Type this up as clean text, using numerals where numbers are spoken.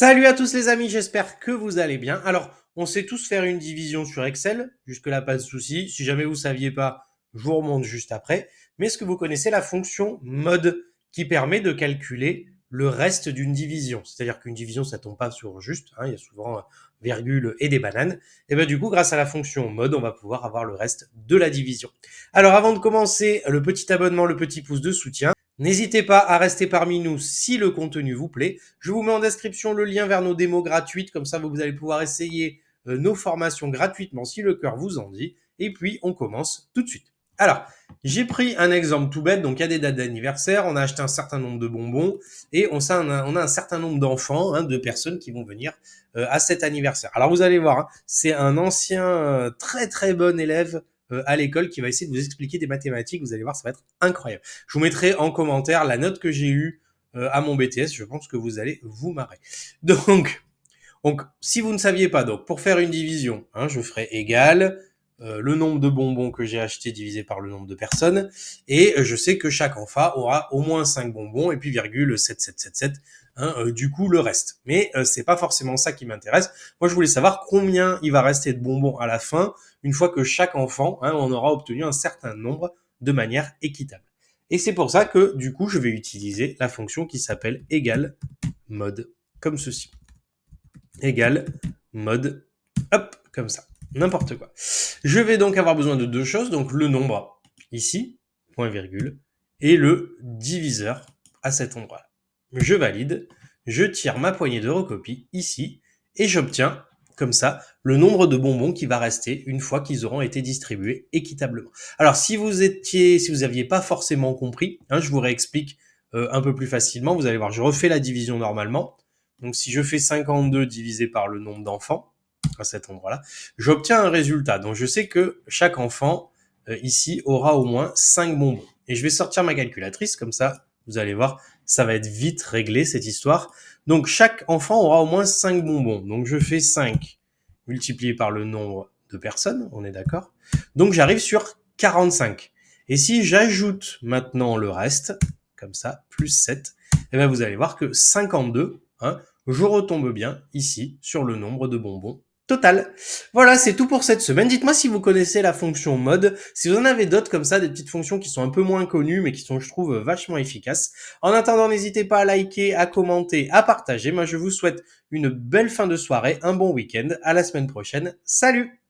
Salut à tous les amis, j'espère que vous allez bien. Alors, on sait tous faire une division sur Excel, jusque-là pas de souci. Si jamais vous saviez pas, je vous remonte juste après. Mais est-ce que vous connaissez la fonction mode qui permet de calculer le reste d'une division? C'est-à-dire qu'une division, ça tombe pas sur juste, hein, il y a souvent virgule et des bananes. Et ben du coup, grâce à la fonction mode, on va pouvoir avoir le reste de la division. Alors, avant de commencer, le petit abonnement, le petit pouce de soutien. N'hésitez pas à rester parmi nous si le contenu vous plaît. Je vous mets en description le lien vers nos démos gratuites, comme ça vous allez pouvoir essayer nos formations gratuitement si le cœur vous en dit. Et puis on commence tout de suite. Alors, j'ai pris un exemple tout bête, donc il y a des dates d'anniversaire, on a acheté un certain nombre de bonbons et on a un certain nombre d'enfants, de personnes qui vont venir à cet anniversaire. Alors vous allez voir, c'est un ancien très très bon élève à l'école qui va essayer de vous expliquer des mathématiques. Vous allez voir, ça va être incroyable. Je vous mettrai en commentaire la note que j'ai eue à mon BTS. Je pense que vous allez vous marrer. Donc, si vous ne saviez pas, donc pour faire une division, je ferai égal le nombre de bonbons que j'ai acheté divisé par le nombre de personnes, et je sais que chaque enfant aura au moins 5 bonbons, et puis virgule 7777, du coup le reste. Mais c'est pas forcément ça qui m'intéresse. Moi je voulais savoir combien il va rester de bonbons à la fin, une fois que chaque enfant, on aura obtenu un certain nombre de manière équitable. Et c'est pour ça que du coup je vais utiliser la fonction qui s'appelle égal mode, comme ceci. Égal mode, hop, comme ça, n'importe quoi. Je vais donc avoir besoin de deux choses, donc le nombre ici, point virgule, et le diviseur à cet endroit-là. Je valide, je tire ma poignée de recopie ici, et j'obtiens, comme ça, le nombre de bonbons qui va rester une fois qu'ils auront été distribués équitablement. Alors, si vous aviez pas forcément compris, je vous réexplique un peu plus facilement. Vous allez voir, je refais la division normalement. Donc, si je fais 52 divisé par le nombre d'enfants, à cet endroit-là, j'obtiens un résultat. Donc, je sais que chaque enfant, ici, aura au moins 5 bonbons. Et je vais sortir ma calculatrice, comme ça, vous allez voir, ça va être vite réglé, cette histoire. Donc, chaque enfant aura au moins 5 bonbons. Donc, je fais 5 multiplié par le nombre de personnes, on est d'accord? Donc, j'arrive sur 45. Et si j'ajoute maintenant le reste, comme ça, plus 7, et bien vous allez voir que 52, je retombe bien ici sur le nombre de bonbons total. Voilà, c'est tout pour cette semaine. Dites-moi si vous connaissez la fonction mode, si vous en avez d'autres comme ça, des petites fonctions qui sont un peu moins connues, mais qui sont, je trouve, vachement efficaces. En attendant, n'hésitez pas à liker, à commenter, à partager. Moi, je vous souhaite une belle fin de soirée, un bon week-end. À la semaine prochaine. Salut!